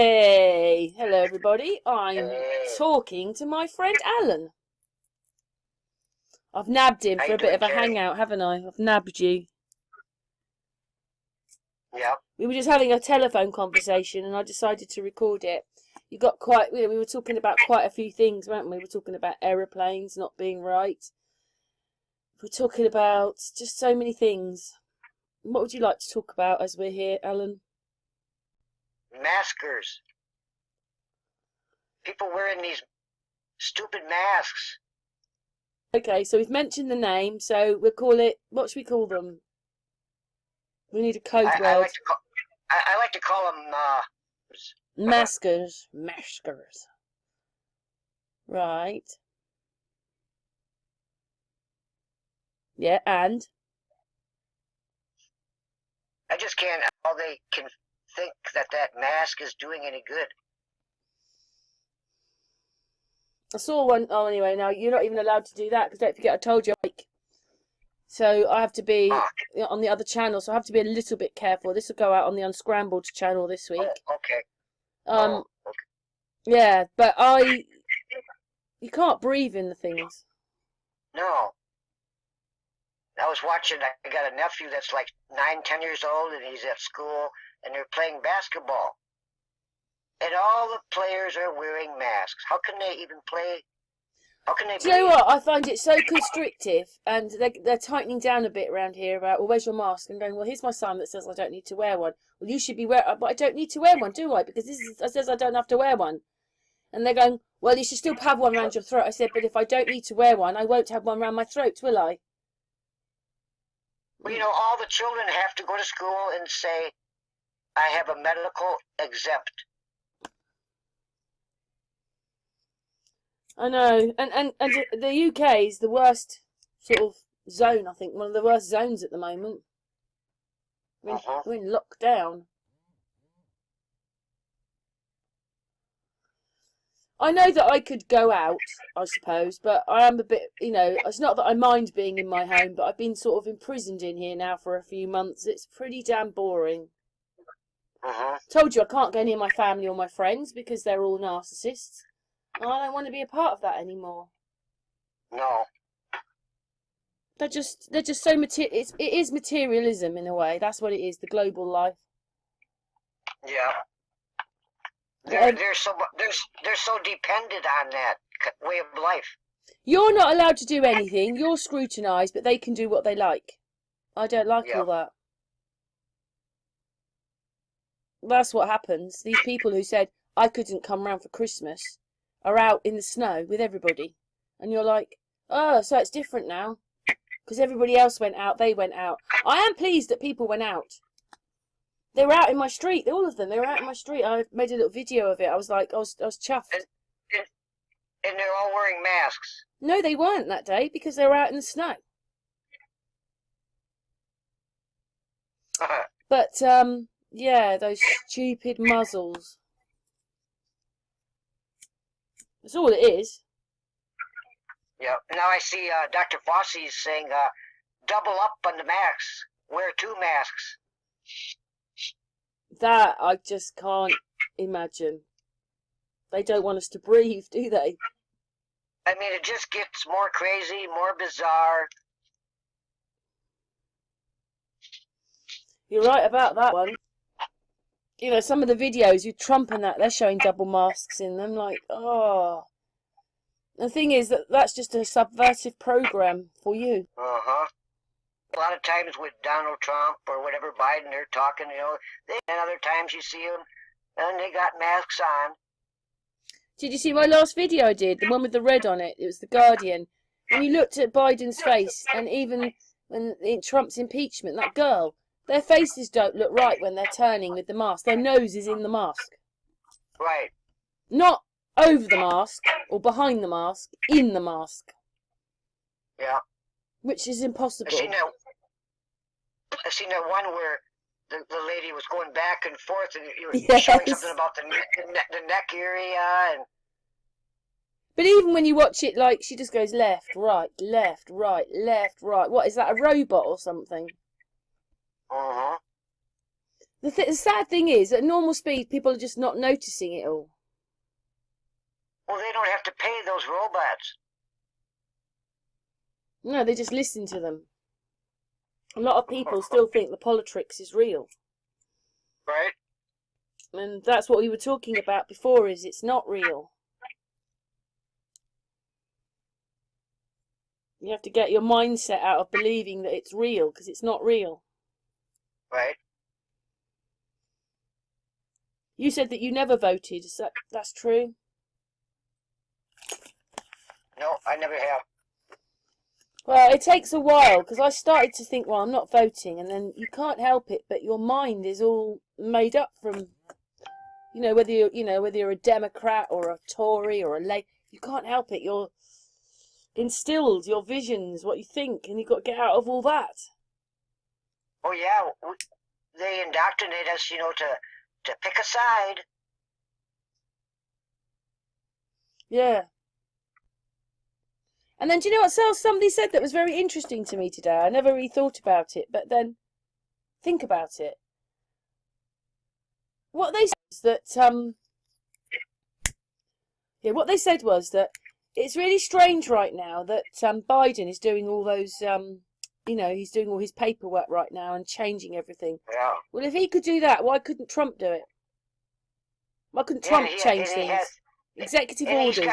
Hey, hello everybody. I'm Hey, talking to my friend Alan. I've nabbed him how for you a bit doing, of a Jerry? hangout, haven't I? I've nabbed you. Yep. We were just having a telephone conversation and I decided to record it. You got quite, we were talking about quite a few things, weren't we? We were talking about aeroplanes not being right. We're talking about just so many things. What would you like to talk about as we're here, Alan? Maskers. People wearing these stupid masks. Okay, so we've mentioned the name, so we'll call it, what should we call them? We need a code I word. like to call I like to call them Maskers. Maskers. Right. Yeah, and? I just can't how they can think that mask is doing any good. I saw one. Oh, anyway, now you're not even allowed to do that because don't forget I told you. So I have to be Oh, on the other channel, so I have to be a little bit careful. This will go out on the Unscrambled channel this week. okay. Um, Okay. yeah, but you can't breathe in the things. No. I was watching, I got a nephew that's like 9, 10 years old and he's at school and they're playing basketball. And all the players are wearing masks. How can they even play? How can they Do you know breathe? what? I find it so constrictive, and they're tightening down a bit around here about, well, where's your mask? And going, well, here's my sign that says I don't need to wear one. Well, you should be wearing, but I don't need to wear one, do I? Because it says I don't have to wear one. And they're going, well, you should still have one around your throat. I said, but if I don't need to wear one, I won't have one around my throat, will I? Well, all the children have to go to school and say, I have a medical exempt. I know, and the UK is the worst sort of zone. I think one of the worst zones at the moment. We're in lockdown. I know that I could go out, I suppose, but I am a bit, it's not that I mind being in my home, but I've been sort of imprisoned in here now for a few months. It's pretty damn boring. Told you I can't go near my family or my friends because they're all narcissists. I don't want to be a part of that anymore. No. They're just so it is materialism in a way. That's what it is. The global life. Yeah. They're so dependent on that way of life. You're not allowed to do anything. You're scrutinised, but they can do what they like. I don't like Yeah. all that. That's what happens. These people who said I couldn't come round for Christmas are out in the snow with everybody, and you're like, oh, so it's different now because everybody else went out. They went out. I am pleased that people went out. They were out in my street, all of them. They were out in my street. I made a little video of it. I was like, I was chuffed. And they're all wearing masks. No, they weren't that day because they were out in the snow. But, yeah, those stupid muzzles. That's all it is. Yeah. Now I see Dr. Fossey's saying double up on the masks. Wear 2 masks. That I just can't imagine. They don't want us to breathe, do they? I mean, it just gets more crazy, more bizarre. You're right about that one. Some of the videos with Trump and that, they're showing double masks in them. Like, oh. The thing is that's just a subversive program for you. A lot of times with Donald Trump or whatever, Biden, they're talking, and other times you see them and they got masks on. Did you see my last video I did? The one with the red on it. It was The Guardian. When you looked at Biden's face, and even when in Trump's impeachment, that girl, their faces don't look right when they're turning with the mask. Their nose is in the mask. Right. Not over the mask or behind the mask, in the mask. Yeah. Which is impossible. I seen that one where the lady was going back and forth and you were Yes. showing something about the neck area. But even when you watch it, like, she just goes left, right, left, right, left, right. What, is that a robot or something? The sad thing is, at normal speed, people are just not noticing it all. Well, they don't have to pay those robots. No, they just listen to them. A lot of people still think the politics is real. Right? And that's what we were talking about before, is it's not real. You have to get your mindset out of believing that it's real, because it's not real. Right. You said that you never voted. That's true? No, I never have. Well, it takes a while, because I started to think, well, I'm not voting, and then you can't help it, but your mind is all made up from, whether you're a Democrat or a Tory or a Labour, you can't help it. You're instilled, your visions, what you think, and you've got to get out of all that. Oh yeah, they indoctrinate us, to pick a side. Yeah. And then, do you know what somebody said that was very interesting to me today? I never really thought about it, but then think about it. What they said was that, what they said was that it's really strange right now that Biden is doing all those, he's doing all his paperwork right now and changing everything. Yeah. Well, if he could do that, why couldn't Trump do it? Why couldn't Trump change things? Executive orders.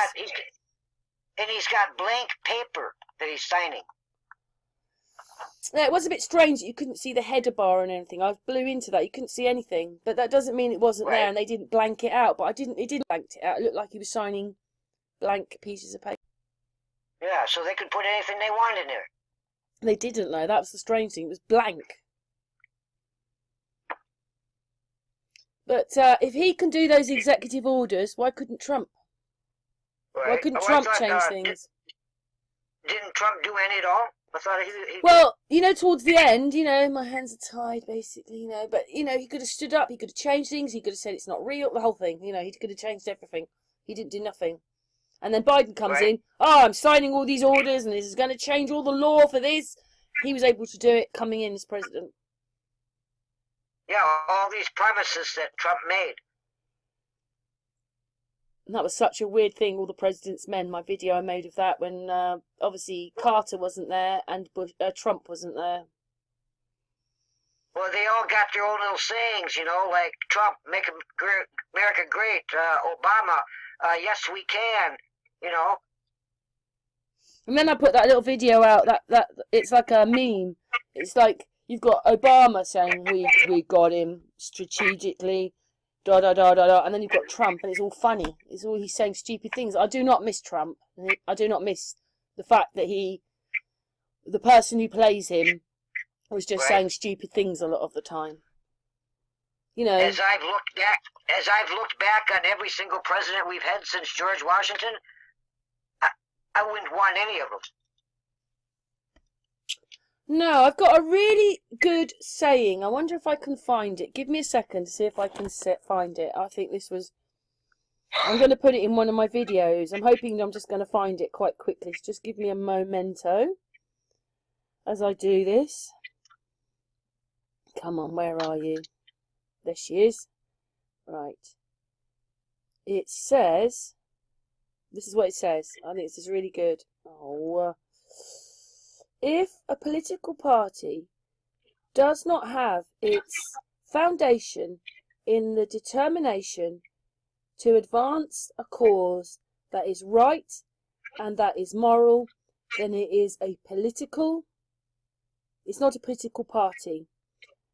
He's got blank paper that he's signing. Yeah, it was a bit strange that you couldn't see the header bar and anything. I blew into that. You couldn't see anything. But that doesn't mean it wasn't there and they didn't blank it out. But it didn't blank it out. It looked like he was signing blank pieces of paper. Yeah, so they could put anything they wanted in there. They didn't, though. That was the strange thing. It was blank. But if he can do those executive orders, why couldn't Trump? Right. Why couldn't Trump change things? Didn't Trump do any at all? I thought he well, towards the end, my hands are tied, basically, But, he could have stood up. He could have changed things. He could have said it's not real. The whole thing, he could have changed everything. He didn't do nothing. And then Biden comes in. Oh, I'm signing all these orders and this is going to change all the law for this. He was able to do it coming in as president. Yeah, all these promises that Trump made. And that was such a weird thing, all the president's men, my video I made of that, when obviously Carter wasn't there and Trump wasn't there. Well, they all got their own little sayings, like Trump, make America great, Obama, yes we can, And then I put that little video out, that it's like a meme. It's like, you've got Obama saying, we got him strategically, da da da da da, and then you've got Trump, and it's all funny. It's all he's saying stupid things. I do not miss Trump. I do not miss the fact that the person who plays him, was just saying stupid things a lot of the time. As I've looked back on every single president we've had since George Washington, I wouldn't want any of them. No, I've got a really good saying. I wonder if I can find it. Give me a second to see if I can find it. I think this was... I'm going to put it in one of my videos. I'm hoping I'm just going to find it quite quickly. So just give me a memento as I do this. Come on, where are you? There she is. Right. It says... This is what it says. I think this is really good. If a political party does not have its foundation in the determination to advance a cause that is right and that is moral, then it is it's not a political party,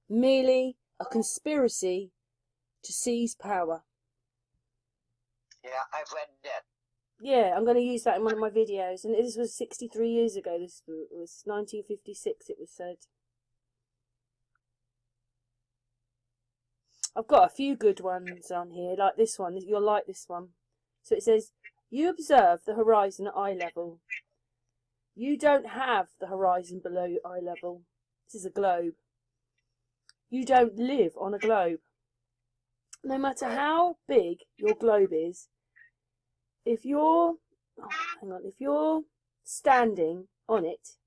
merely a conspiracy to seize power. Yeah, I've read that. Yeah, I'm going to use that in one of my videos. And this was 63 years ago. This was 1956, it was said. I've got a few good ones on here, like this one. You'll like this one. So it says, you observe the horizon at eye level. You don't have the horizon below eye level. This is a globe. You don't live on a globe. No matter how big your globe is, if you're standing on it,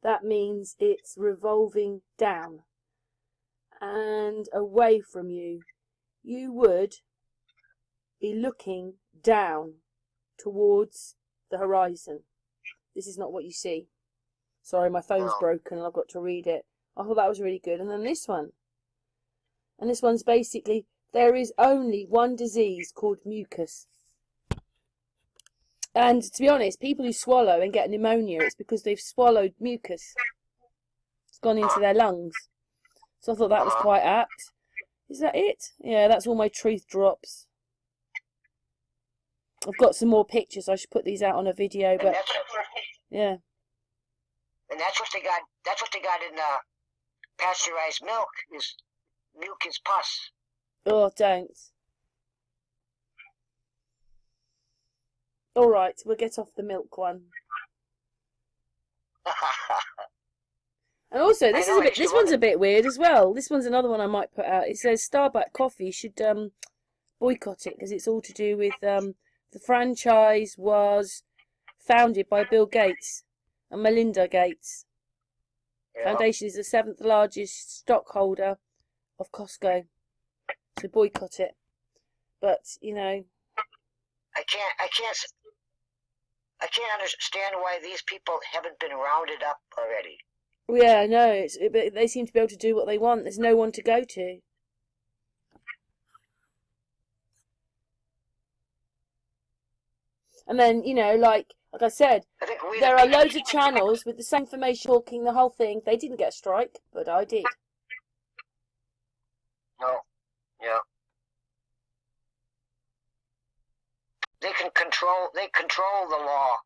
that means it's revolving down. and away from you, you would be looking down towards the horizon. This is not what you see. Sorry, my phone's broken and I've got to read it. I thought that was really good. And then this one. And this one's basically, there is only one disease called mucus. And to be honest, people who swallow and get pneumonia, it's because they've swallowed mucus. It's gone into their lungs. So I thought that was quite apt. Is that it? Yeah, that's all my truth drops. I've got some more pictures. I should put these out on a video, but yeah. And that's what they got. That's what they got in pasteurized milk. Is mucus pus. Oh, don't. All right, we'll get off the milk one. And also, this one's a bit weird as well. This one's another one I might put out. It says Starbucks Coffee should boycott it because it's all to do with the franchise was founded by Bill Gates and Melinda Gates. Yeah. Foundation is the 7th largest stockholder of Costco. So boycott it. But you know, I can't understand why these people haven't been rounded up already. Yeah, I know. But they seem to be able to do what they want. There's no one to go to. And then, you know, like I said, there are loads of channels with the same information talking the whole thing. They didn't get a strike, but I did. No. Yeah. They control the law.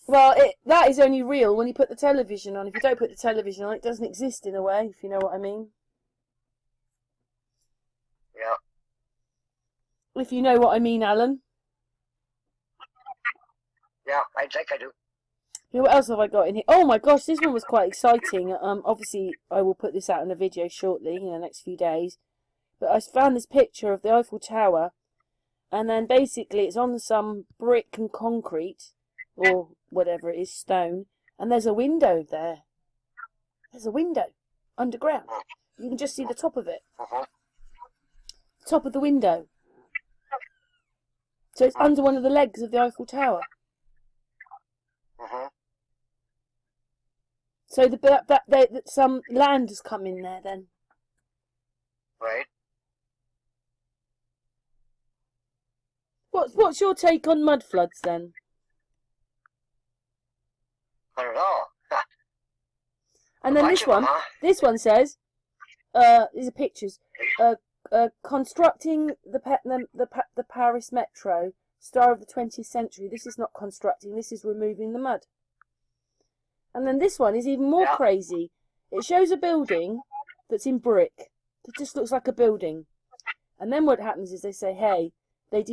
Well, that is only real when you put the television on. If you don't put the television on, it doesn't exist in a way, if you know what I mean. Yeah. If you know what I mean, Alan. Yeah, I think I do. Yeah, what else have I got in here? Oh my gosh, this one was quite exciting. Obviously, I will put this out in a video shortly, in the next few days. But I found this picture of the Eiffel Tower, and then basically it's on some brick and concrete, or whatever it is, stone, and there's a window there. There's a window underground. You can just see the top of it. Top of the window. So it's under one of the legs of the Eiffel Tower. So some land has come in there then. Right. What's your take on mud floods then? I don't know. And then this one says, these are pictures. Constructing the Paris Metro, star of the 20th century. This is not constructing. This is removing the mud. And then this one is even more crazy. It shows a building that's in brick. It just looks like a building. And then what happens is they say, hey, they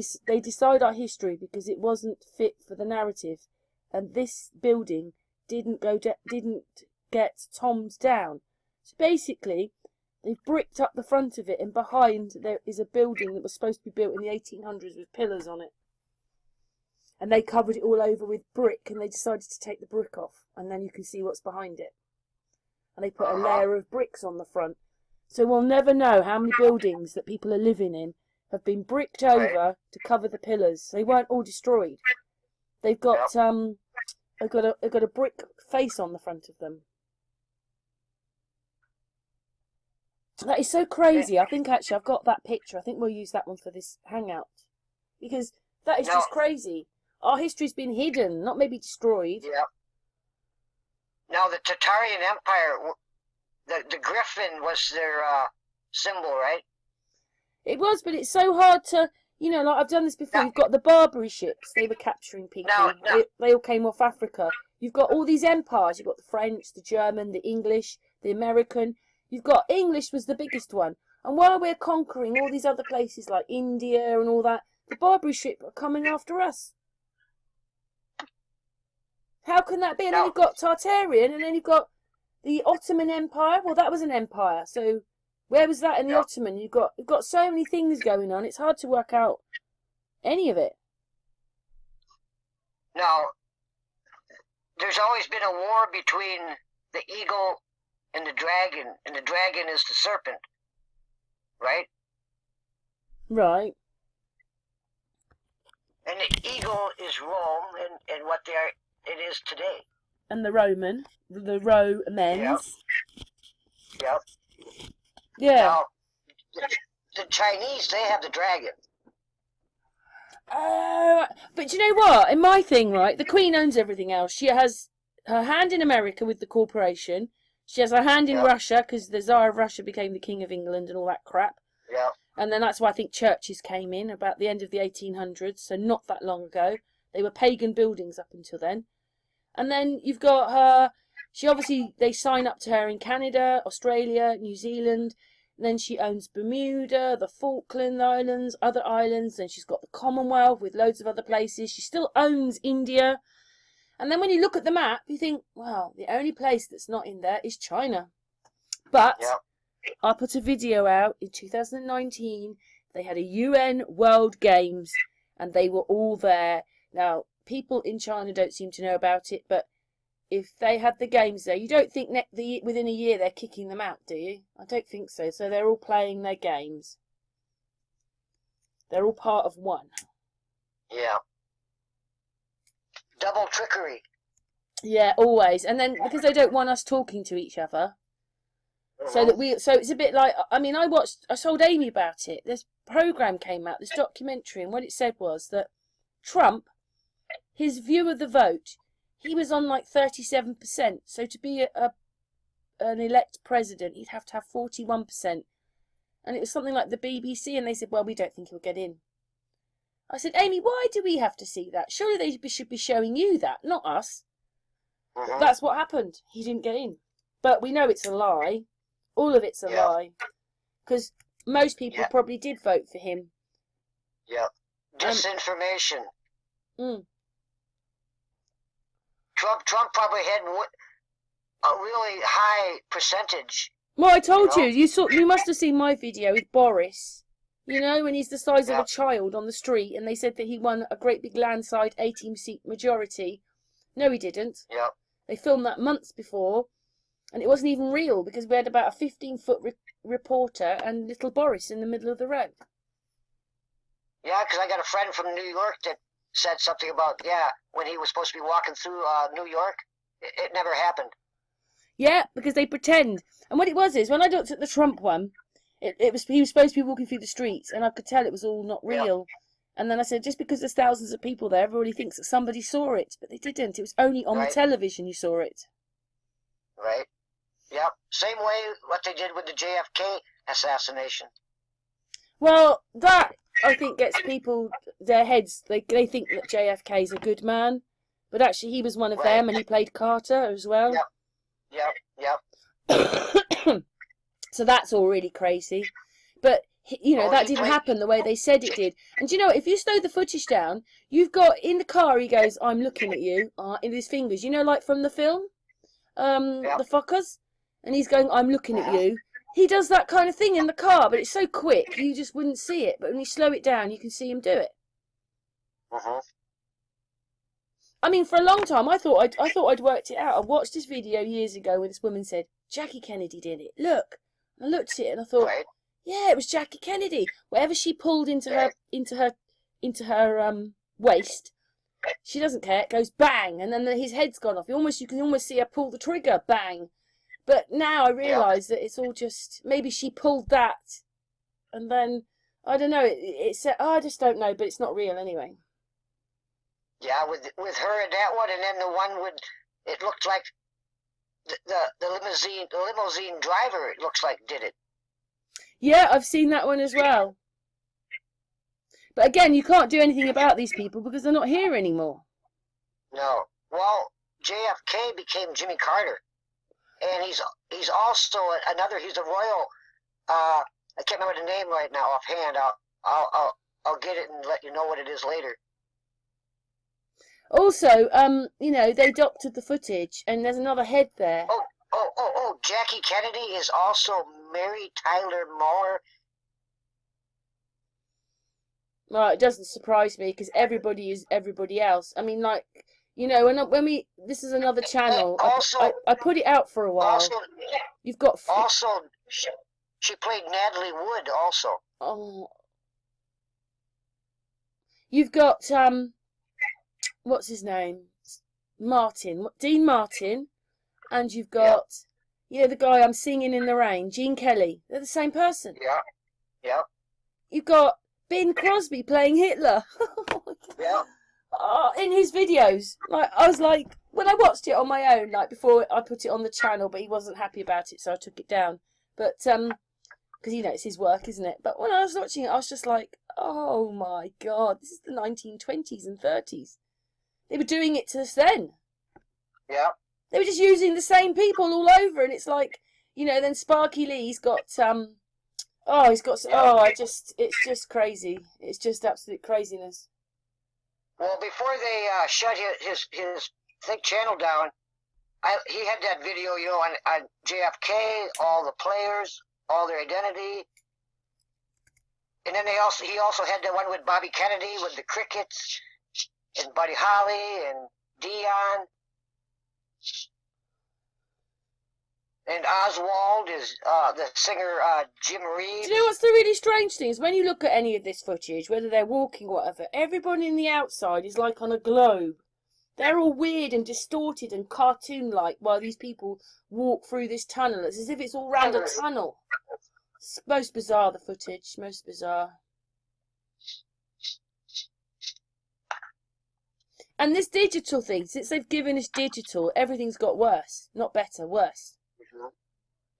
decide our history because it wasn't fit for the narrative, and this building didn't get tombed down. So basically, they've bricked up the front of it, and behind there is a building that was supposed to be built in the 1800s with pillars on it. And they covered it all over with brick, and they decided to take the brick off, and then you can see what's behind it. And they put a layer of bricks on the front. So we'll never know how many buildings that people are living in have been bricked over to cover the pillars. They weren't all destroyed. They've got a brick face on the front of them. That is so crazy. I think actually I've got that picture. I think we'll use that one for this hangout. Because that is just crazy. Our history's been hidden, not maybe destroyed. Yeah. Now the Tatarian Empire, the griffin was their symbol, right? It was, but it's so hard to, you know, like I've done this before. You've got the Barbary ships. They were capturing people. They all came off Africa. You've got all these empires. You've got the French, the German, the English, the American. You've got English was the biggest one. And while we're conquering all these other places like India and all that, the Barbary ship are coming after us. How can that be? And then you've got Tartarian, and then you've got the Ottoman Empire. Well, that was an empire. So where was that in the Ottoman? You've got so many things going on. It's hard to work out any of it. Now, there's always been a war between the eagle and the dragon is the serpent, right? Right. And the eagle is Rome, and what it is today. And the Romans. Yep. Yep. Yeah. Now, the Chinese, they have the dragon. But you know what? In my thing, right, the Queen owns everything else. She has her hand in America with the corporation. She has her hand in Russia because the Tsar of Russia became the King of England and all that crap. Yeah. And then that's why I think churches came in about the end of the 1800s, so not that long ago. They were pagan buildings up until then. And then you've got her. They sign up to her in Canada, Australia, New Zealand. And then she owns Bermuda, the Falkland Islands, other islands. Then she's got the Commonwealth with loads of other places. She still owns India. And then when you look at the map, you think, well, the only place that's not in there is China. But I put a video out in 2019. They had a UN World Games, and they were all there. Now, people in China don't seem to know about it, but if they had the games there, you don't think within a year they're kicking them out, do you? I don't think so. So they're all playing their games. They're all part of one. Yeah. Double trickery. Yeah, always. And then because they don't want us talking to each other, so it's a bit like, I mean, I told Amy about it. This program came out, this documentary, and what it said was that Trump, his view of the vote, he was on like 37%. So to be an elect president, he'd have to have 41%. And it was something like the BBC, and they said, well, we don't think he'll get in. I said, Amy, why do we have to see that? Surely they should be showing you that, not us. That's what happened. He didn't get in. But we know it's a lie. All of it's a lie. Because most people probably did vote for him. Yeah. Disinformation. Trump probably had a really high percentage. Well, I told you. You must have seen my video with Boris. You know, when he's the size of a child on the street, and they said that he won a great big landslide 18-seat majority. No, he didn't. Yeah. They filmed that months before, and it wasn't even real because we had about a 15-foot reporter and little Boris in the middle of the road. Yeah, because I got a friend from New York that said something about, when he was supposed to be walking through New York, it never happened. Yeah, because they pretend. And what it was is, when I looked at the Trump one, he was supposed to be walking through the streets, and I could tell it was all not real. And then I said, just because there's thousands of people there, everybody thinks that somebody saw it, but they didn't. It was only on the television you saw it. Right. Yeah. Same way what they did with the JFK assassination. Well, that, I think, gets people, their heads, they think that JFK's a good man, but actually he was one of them, and he played Carter as well. Yep. So that's all really crazy. But, you know, that didn't happen the way they said it did. And you know, if you slow the footage down, you've got, in the car, he goes, I'm looking at you, in his fingers. You know, like from the film, The Fuckers? And he's going, I'm looking at you. He does that kind of thing in the car, but it's so quick, you just wouldn't see it. But when you slow it down, you can see him do it. I mean, for a long time, I thought I'd worked it out. I watched this video years ago where this woman said, Jackie Kennedy did it. Look. And I looked at it and I thought, yeah, it was Jackie Kennedy. Whatever she pulled into her waist, she doesn't care. It goes bang, and then his head's gone off. You can almost see her pull the trigger, bang. But now I realise that it's all just, maybe she pulled that, and then I don't know. I just don't know, but it's not real anyway. Yeah, with her and that one, and then the one with, it looked like the limousine driver, it looks like, did it. Yeah, I've seen that one as well. But again, you can't do anything about these people because they're not here anymore. No. Well, JFK became Jimmy Carter, and he's also he's a royal. I can't remember the name right now offhand. I'll get it and let you know what it is later. Also, you know, they doctored the footage, and there's another head there. Oh! Jackie Kennedy is also Mary Tyler Moore. Well, it doesn't surprise me because everybody is everybody else. I mean, like, You know, this is another channel. Also, I put it out for a while. also, You've got also, she played Natalie Wood also. oh, you've got what's his name? Dean Martin, and you've got the guy I'm Singing in the Rain, Gene Kelly. They're the same person. Yeah, yeah. You've got Bing Crosby playing Hitler. Yeah. In his videos. Like, I was like, when I watched it on my own, like before I put it on the channel, but he wasn't happy about it, so I took it down. But because it's his work, isn't it? But when I was watching it, I was just like, oh my god, this is the 1920s and 30s. They were doing it to us then. Yeah. They were just using the same people all over, and it's like, then Sparky Lee's got it's just crazy. It's just absolute craziness. Well, before they shut his thick channel down, he had that video, on JFK, all the players, all their identity, and then he also had that one with Bobby Kennedy with the Crickets and Buddy Holly and Dion. And Oswald is the singer Jim Reeves. Do you know what's the really strange thing is when you look at any of this footage, whether they're walking or whatever, everybody in the outside is like on a globe. They're all weird and distorted and cartoon-like while these people walk through this tunnel. It's as if it's all round a tunnel. It's most bizarre, the footage. Most bizarre. And this digital thing, since they've given us digital, everything's got worse. Not better, worse.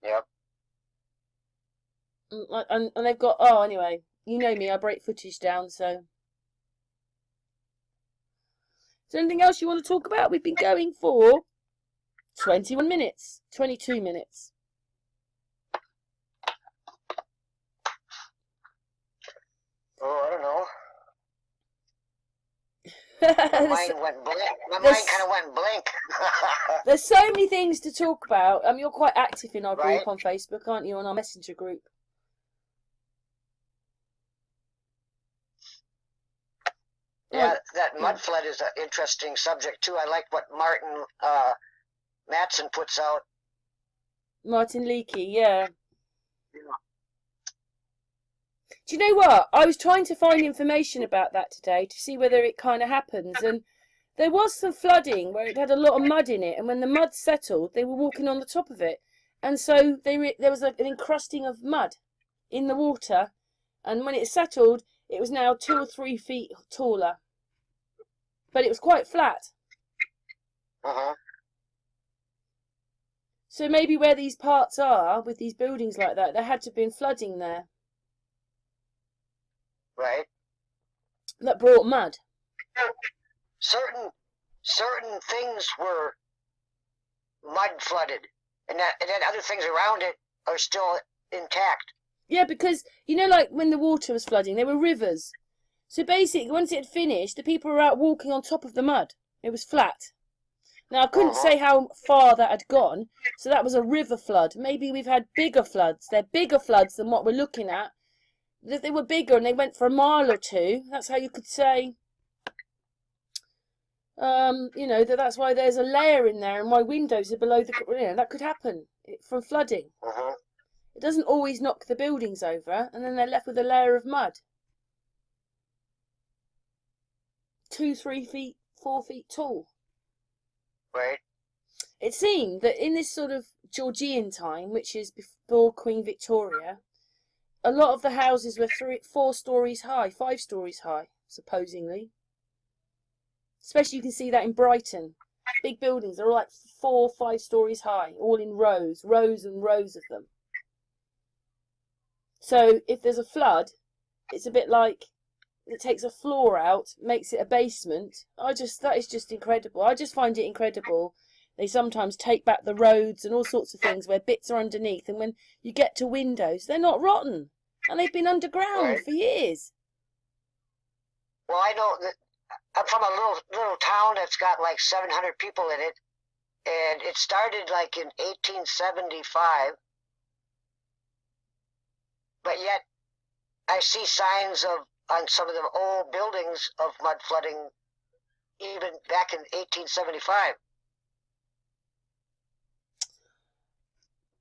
Yep. And they've got, anyway, you know me, I break footage down, so. Is there anything else you want to talk about? We've been going for 21 minutes, 22 minutes. Oh, I don't know. My mind went blank. My mind kind of went blank. There's so many things to talk about. You're quite active in our group on Facebook, aren't you? On our messenger group. Yeah, that mud flood is an interesting subject too. I like what Martin Matson puts out. Martin Leakey, yeah. Do you know what? I was trying to find information about that today to see whether it kind of happens. And there was some flooding where it had a lot of mud in it. And when the mud settled, they were walking on the top of it. And so there was an encrusting of mud in the water. And when it settled, it was now 2 or 3 feet taller. But it was quite flat. Uh-huh. So maybe where these parts are, with these buildings like that, there had to have been flooding there. Right. That brought mud. Certain things were mud flooded, and then other things around it are still intact. Yeah, because like when the water was flooding, there were rivers. So basically, once it had finished, the people were out walking on top of the mud. It was flat. Now I couldn't say how far that had gone, so that was a river flood. Maybe we've had bigger floods. They're bigger floods than what we're looking at. If they were bigger and they went for a mile or two, that's how you could say, that's why there's a layer in there and why windows are below the, that could happen from flooding. It doesn't always knock the buildings over, and then they're left with a layer of mud. 2, 3 feet, 4 feet tall. Right. It seemed that in this sort of Georgian time, which is before Queen Victoria, a lot of the houses were 4 stories high, 5 stories high, supposedly. Especially you can see that in Brighton. Big buildings are all like 4, 5 stories high, all in rows and rows of them. So if there's a flood, it's a bit like it takes a floor out, makes it a basement. That is just incredible. I just find it incredible. They sometimes take back the roads and all sorts of things where bits are underneath, and when you get to windows, they're not rotten, and they've been underground for years. Well, I know that I'm from a little town that's got like 700 people in it, and it started like in 1875, but yet I see signs on some of the old buildings of mud flooding even back in 1875.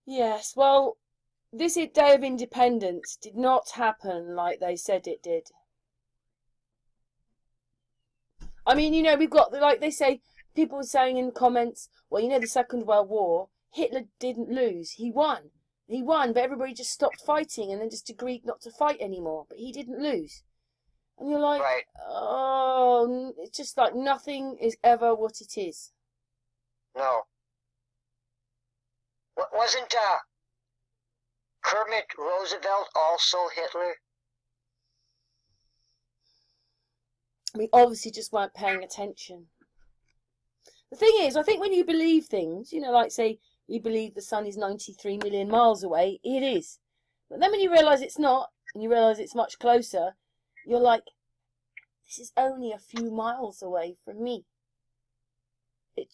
Yes, well, this Day of Independence did not happen like they said it did. I mean, you know, we've got, like they say, people saying in the comments, well, you know, the Second World War, Hitler didn't lose. He won. He won, but everybody just stopped fighting and then just agreed not to fight anymore. But he didn't lose. And you're like, Right. oh, it's just like nothing is ever what it is. No. Wasn't Kermit Roosevelt also Hitler? We obviously just weren't paying attention. The thing is, I think when you believe things, you know, like say you believe the sun is 93 million miles away, it is. But then when you realise it's not, and you realise it's much closer, you're like, this is only a few miles away from me.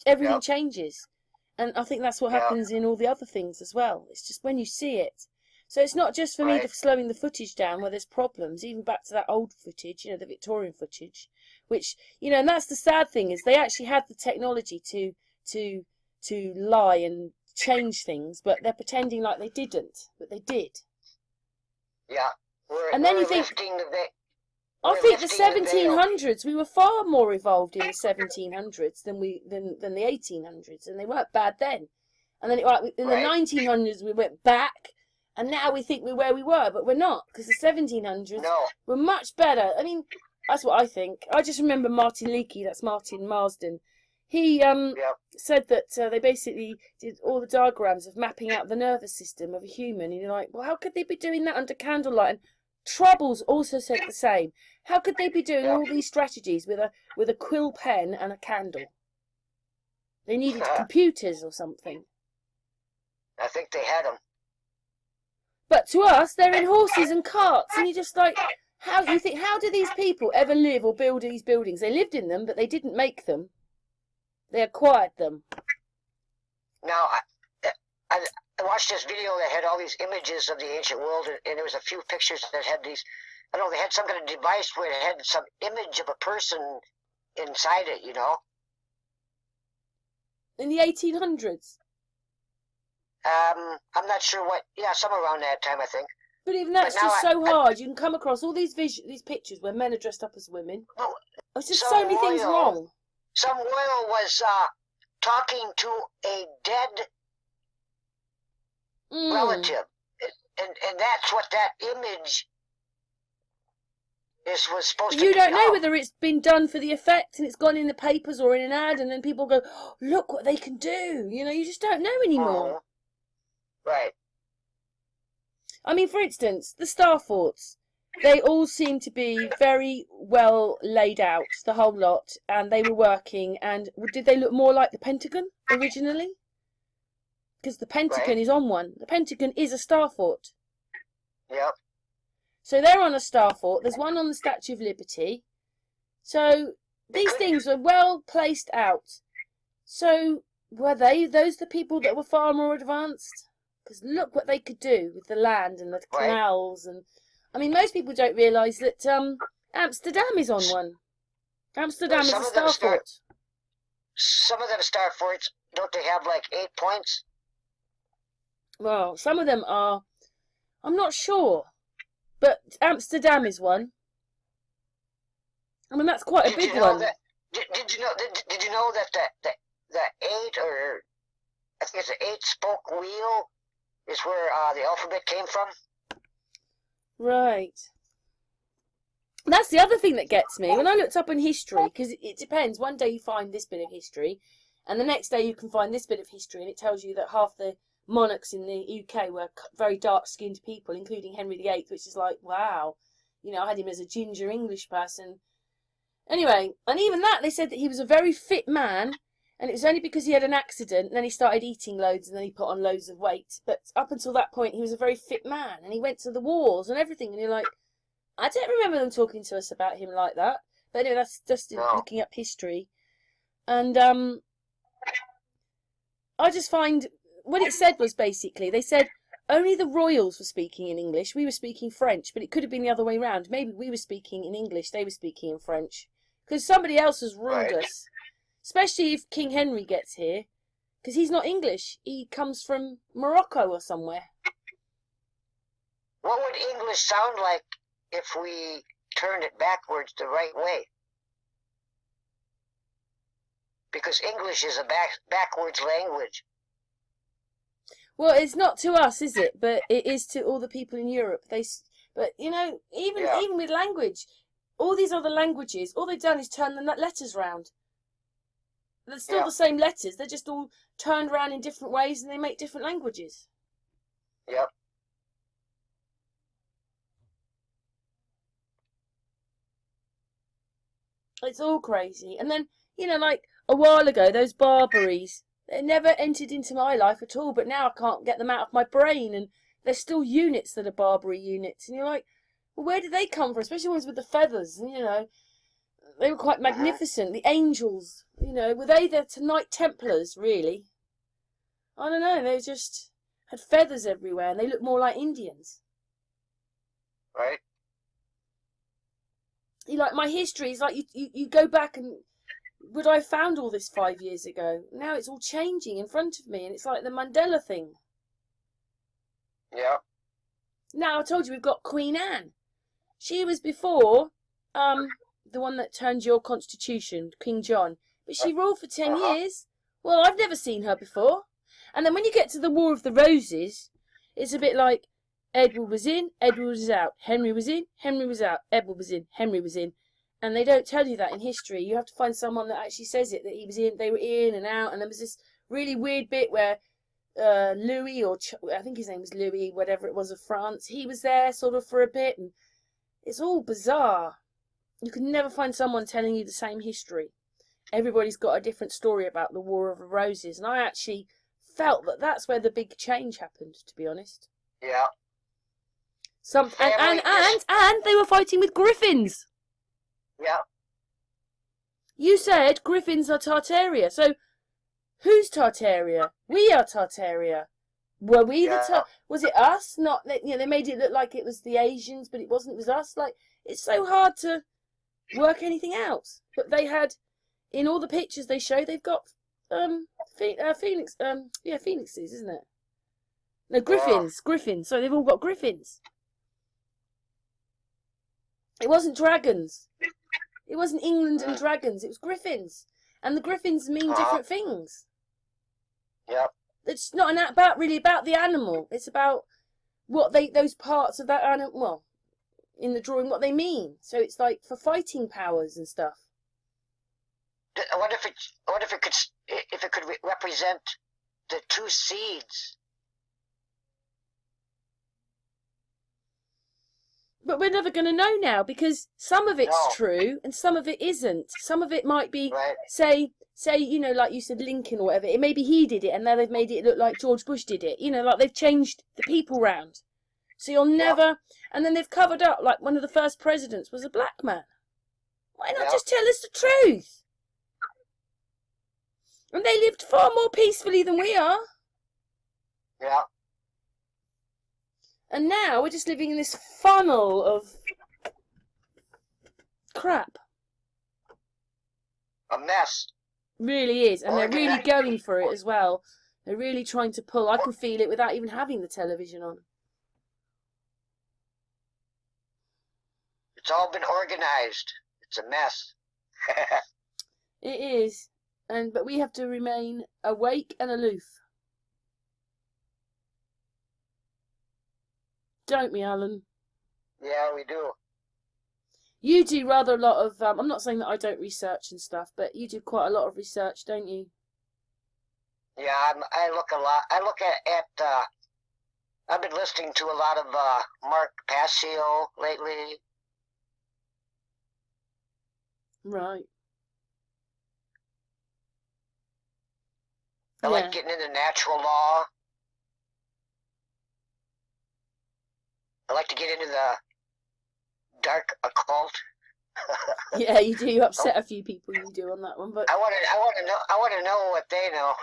Everything changes. And I think that's what happens in all the other things as well. It's just when you see it. So it's not just for me slowing the footage down where there's problems, even back to that old footage, you know, the Victorian footage, which, you know, and that's the sad thing is they actually had the technology to lie and change things, but they're pretending like they didn't, but they did. Yeah. And then you think, I think the 1700s, we were far more evolved in the 1700s than the 1800s, and they weren't bad then. And then in the 1900s we went back, and now we think we're where we were, but we're not, because the 1700s were much better. I mean, that's what I think. I just remember Martin Leakey, that's Martin Marsden. He said that they basically did all the diagrams of mapping out the nervous system of a human, and you're like, well, how could they be doing that under candlelight? And Troubles also said the same. How could they be doing all these strategies with a quill pen and a candle? They needed computers or something. I think they had them. But to us, they're in horses and carts, and you're just like, how do these people ever live or build these buildings? They lived in them, but they didn't make them. They acquired them. Now, I watched this video that had all these images of the ancient world, and there was a few pictures that had these, I don't know, they had some kind of device where it had some image of a person inside it, you know? In the 1800s? I'm not sure what, somewhere around that time, I think. But even that's just so hard. You can come across all these pictures where men are dressed up as women. Well, there's just so many things wrong. Some royal was talking to a dead relative, and that's what that image was supposed to be. You don't know whether it's been done for the effect and it's gone in the papers or in an ad, and then people go, oh, look what they can do. You know, you just don't know anymore. Right. I mean, for instance, the star forts. They all seem to be very well laid out, the whole lot, and they were working. And did they look more like the Pentagon originally? Because the Pentagon is on one. The Pentagon is a star fort. Yep. So they're on a star fort. There's one on the Statue of Liberty. So these things were well placed out. So were those the people that were far more advanced? Because look what they could do with the land and the canals. And I mean, most people don't realise that Amsterdam is on one. Amsterdam is a star fort. Some of them star forts, don't they have like 8 points? Well, some of them are, I'm not sure, but Amsterdam is one. I mean, that's quite a big one. Did you know that the 8, or I think it's an 8-spoke wheel, is where the alphabet came from? Right. That's the other thing that gets me. When I looked up in history, because it depends. One day you find this bit of history, and the next day you can find this bit of history, and it tells you that half the monarchs in the UK were very dark-skinned people, including Henry VIII, which is like, wow. You know, I had him as a ginger English person. Anyway, and even that, they said that he was a very fit man, and it was only because he had an accident, and then he started eating loads, and then he put on loads of weight. But up until that point, he was a very fit man, and he went to the wars and everything, and you're like, I don't remember them talking to us about him like that. But anyway, that's just looking up history. And I just find, what it said was basically, they said only the royals were speaking in English, we were speaking French, but it could have been the other way around. Maybe we were speaking in English, they were speaking in French. because somebody else has ruled Right. us. Especially if King Henry gets here, because he's not English. He comes from Morocco or somewhere. What would English sound like if we turned it backwards the right way? Because English is a backwards language. Well, it's not to us, is it? But it is to all the people in Europe. But you know, even with language, all these other languages, all they've done is turn the letters round. They're still the same letters. They're just all turned around in different ways, and they make different languages. Yep. It's all crazy. And then, you know, like a while ago, those Barbaries, they never entered into my life at all, but now I can't get them out of my brain, and there's still units that are Barbary units, and you're like, well, where did they come from? Especially ones with the feathers, and, you know, they were quite magnificent. The angels, you know, were they the Knight Templars, really? I don't know, they just had feathers everywhere, and they looked more like Indians. Right. You like, my history is like, you go back and, would I have found all this 5 years ago? Now it's all changing in front of me, and it's like the Mandela thing. Yeah. Now, I told you we've got Queen Anne. She was before the one that turned your constitution, King John. But she ruled for 10 years. Well, I've never seen her before. And then when you get to the War of the Roses, it's a bit like Edward was in, Edward was out. Henry was in, Henry was out. Edward was in, Henry was in. And they don't tell you that in history. You have to find someone that actually says it, that he was in, they were in and out. And there was this really weird bit where Louis, I think his name was Louis, whatever it was, of France, he was there sort of for a bit. And it's all bizarre. You can never find someone telling you the same history. Everybody's got a different story about the War of the Roses. And I actually felt that that's where the big change happened, to be honest. Yeah. And they were fighting with griffins. Yeah. You said griffins are Tartaria. So who's Tartaria? We are Tartaria. Were we was it us? Not, you know, they made it look like it was the Asians, but it wasn't. It was us. Like, it's so hard to work anything out. But they had, in all the pictures they show, they've got phoenixes, isn't it? No, griffins. Griffins. So they've all got griffins. It wasn't dragons. It wasn't England and dragons. It was griffins. And the griffins mean different things. Yep. It's not really about the animal. It's about what those parts of that animal, well, in the drawing, what they mean. So it's like for fighting powers and stuff. I wonder if it could represent the two seeds. But we're never going to know now, because some of it's true and some of it isn't. Some of it might be, say, you know, like you said, Lincoln or whatever. It maybe he did it, and now they've made it look like George Bush did it. You know, like they've changed the people round. So you'll never. And then they've covered up, like one of the first presidents was a black man. Why not just tell us the truth? And they lived far more peacefully than we are. Yeah. And now we're just living in this funnel of crap. A mess. Really is. And they're really going for it as well. They're really trying to pull. I can feel it without even having the television on. It's all been organized. It's a mess. It is. But we have to remain awake and aloof. Don't we, Alan? Yeah, we do. You do rather a lot of, I'm not saying that I don't research and stuff, but you do quite a lot of research, don't you? Yeah, I look a lot. I look at I've been listening to a lot of Mark Passio lately. Right. I like getting into natural law. I like to get into the dark occult. Yeah, you do. You upset a few people. You do on that one, but I want to know what they know.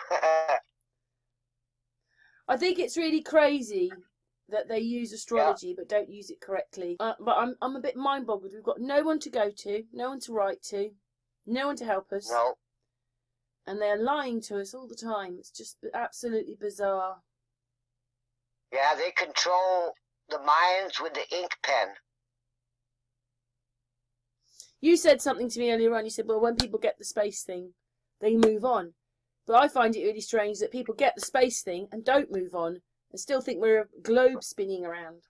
I think it's really crazy that they use astrology but don't use it correctly. But I'm a bit mind boggled. We've got no one to go to, no one to write to. No one to help us. No. And they're lying to us all the time. It's just absolutely bizarre. Yeah, they control the minds with the ink pen. You said something to me earlier on. You said, well, when people get the space thing, they move on. But I find it really strange that people get the space thing and don't move on and still think we're a globe spinning around.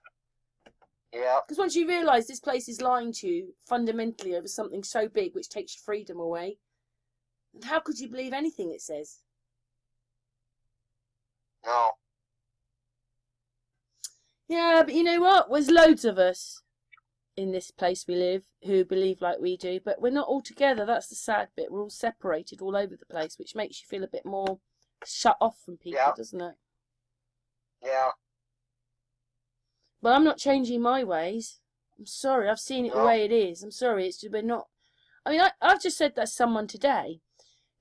Yeah. Because once you realise this place is lying to you fundamentally over something so big which takes your freedom away, how could you believe anything it says? No. Yeah, but you know what? There's loads of us in this place we live who believe like we do, but we're not all together. That's the sad bit. We're all separated all over the place, which makes you feel a bit more shut off from people, doesn't it? Yeah. But I'm not changing my ways. I'm sorry. I've seen it the way it is. I'm sorry. It's just, we're not. I mean, I've just said that to someone today.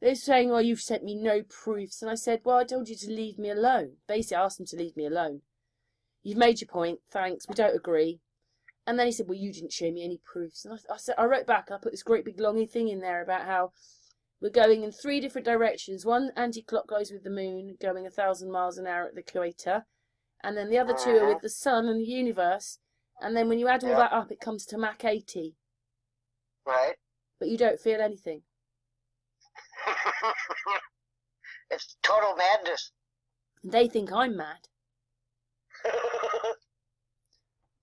They're saying, "Oh, you've sent me no proofs," and I said, "Well, I told you to leave me alone." Basically, I asked them to leave me alone. You've made your point. Thanks. We don't agree. And then he said, "Well, you didn't show me any proofs." And I wrote back. I put this great big longy thing in there about how we're going in 3 different directions. One anti-clockwise with the moon, going 1,000 miles an hour at the equator, and then the other 2 are with the sun and the universe. And then when you add all that up, it comes to Mach 80. Right. But you don't feel anything. It's total madness. They think I'm mad.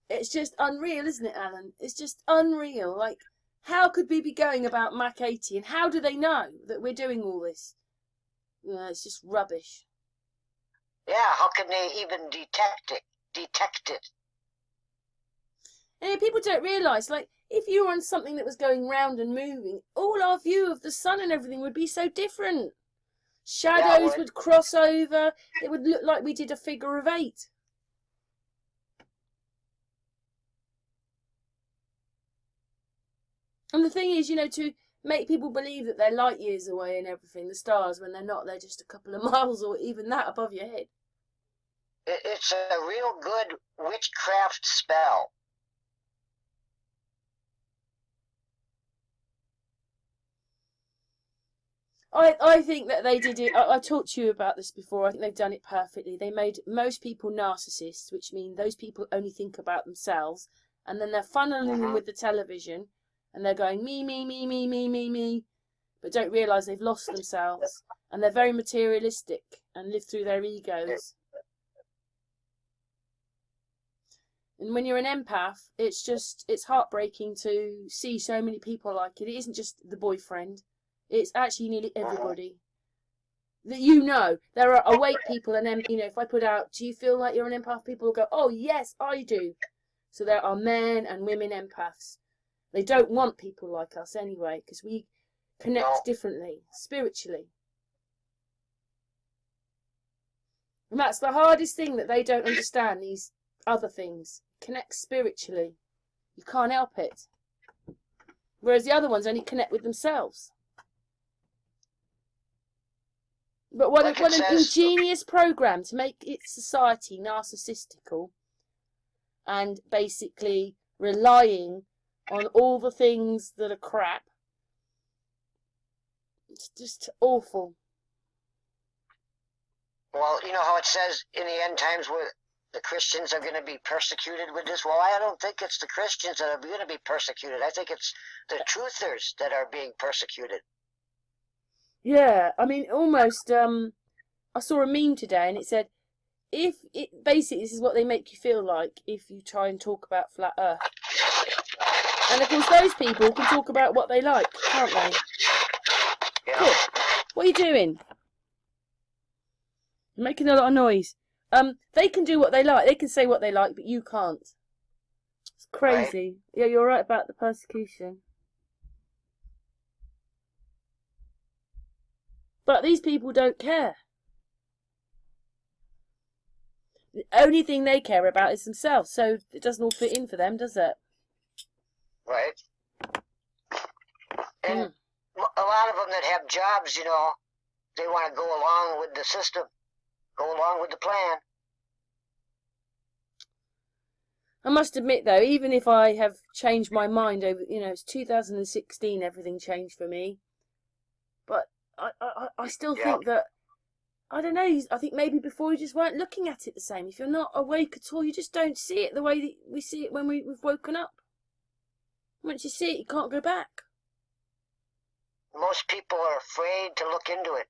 It's just unreal, isn't it, Alan? It's just unreal. Like, how could we be going about Mach 80? And how do they know that we're doing all this? It's just rubbish. Yeah, how can they even detect it? And people don't realise, like, if you were on something that was going round and moving, all our view of the sun and everything would be so different. Shadows would cross over. It would look like we did a figure of 8. And the thing is, you know, to make people believe that they're light years away and everything, the stars, when they're not, they're just a couple of miles or even that above your head. It's a real good witchcraft spell. I think that they did it. I talked to you about this before. I think they've done it perfectly. They made most people narcissists, which means those people only think about themselves. And then they're funneling them with the television. And they're going, me, me, me, me, me, me, me. But don't realise they've lost themselves. And they're very materialistic and live through their egos. And when you're an empath, it's heartbreaking to see so many people like it. It isn't just the boyfriend. It's actually nearly everybody. That you know, there are awake people, and you know, if I put out, do you feel like you're an empath? People will go, oh yes, I do. So there are men and women empaths. They don't want people like us anyway, because we connect differently, spiritually. And that's the hardest thing that they don't understand, these other things. Connect spiritually. You can't help it. Whereas the other ones only connect with themselves. But what an ingenious program to make its society narcissistical and basically relying on all the things that are crap. It's just awful. Well, you know how it says in the end times where the Christians are going to be persecuted with this? Well, I don't think it's the Christians that are going to be persecuted. I think it's the truthers that are being persecuted. Yeah, I mean, almost, I saw a meme today and it said, basically this is what they make you feel like if you try and talk about flat earth. And of course those people can talk about what they like, can't they? Yeah. Cool. What are you doing? You're making a lot of noise. They can do what they like, they can say what they like, but you can't. It's crazy. Right. Yeah, you're right about the persecution. But these people don't care. The only thing they care about is themselves, so it doesn't all fit in for them, does it? Right. And a lot of them that have jobs, you know, they want to go along with the system, go along with the plan. I must admit, though, even if I have changed my mind over, it's 2016, everything changed for me. But I still think that, I don't know, I think maybe before you just weren't looking at it the same. If you're not awake at all, you just don't see it the way that we see it when we've woken up. Once you see it, you can't go back. Most people are afraid to look into it.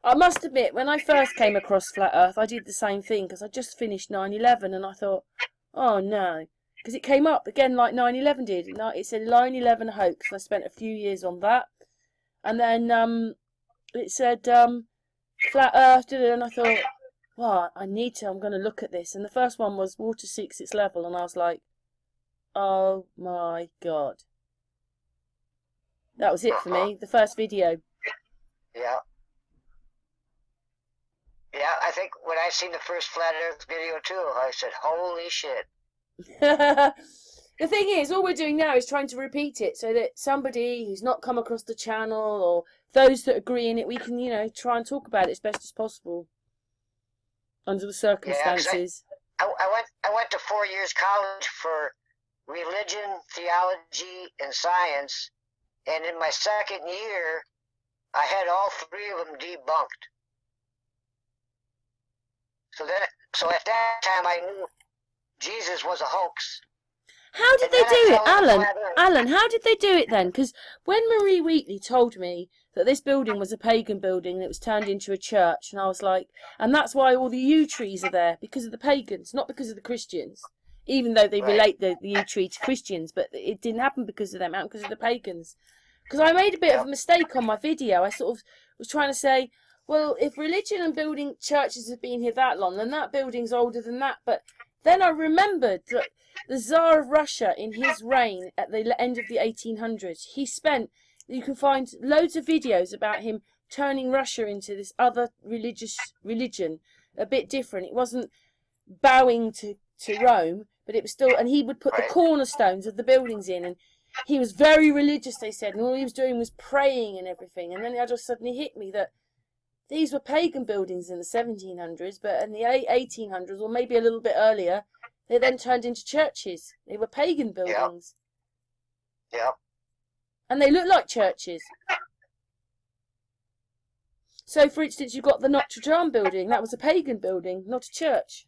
I must admit, when I first came across Flat Earth, I did the same thing, because I just finished 9/11, and I thought, oh no, because it came up again like 9/11 did. It said 9/11 hoax, and I spent a few years on that. And then it said Flat Earth, and I thought, well, I'm going to look at this. And the first one was water seeks its level, and I was like, oh my God. That was it for me, the first video. Yeah. Yeah, I think when I seen the first Flat Earth video too, I said, holy shit. The thing is, all we're doing now is trying to repeat it so that somebody who's not come across the channel or those that agree in it, we can, try and talk about it as best as possible under the circumstances. Yeah, I went to 4 years college for religion, theology, and science, and in my second year, I had all three of them debunked. So at that time, I knew Jesus was a hoax. How did they do it, Alan? Alan, how did they do it then? Because when Marie Wheatley told me that this building was a pagan building and it was turned into a church, and I was like, and that's why all the yew trees are there, because of the pagans, not because of the Christians. Even though they relate the yew tree to Christians, but it didn't happen because of them, it happened because of the pagans. Because I made a bit of a mistake on my video. I sort of was trying to say, well, if religion and building churches have been here that long, then that building's older than that. But then I remembered that the Tsar of Russia, in his reign at the end of the 1800s, you can find loads of videos about him turning Russia into this other religion, a bit different. It wasn't bowing to Rome, but it was still, and he would put the cornerstones of the buildings in, and he was very religious, they said, and all he was doing was praying and everything. And then it just suddenly hit me that these were pagan buildings in the 1700s, but in the 1800s, or maybe a little bit earlier, they then turned into churches. They were pagan buildings. Yeah. And they look like churches. So, for instance, you've got the Notre Dame building. That was a pagan building, not a church.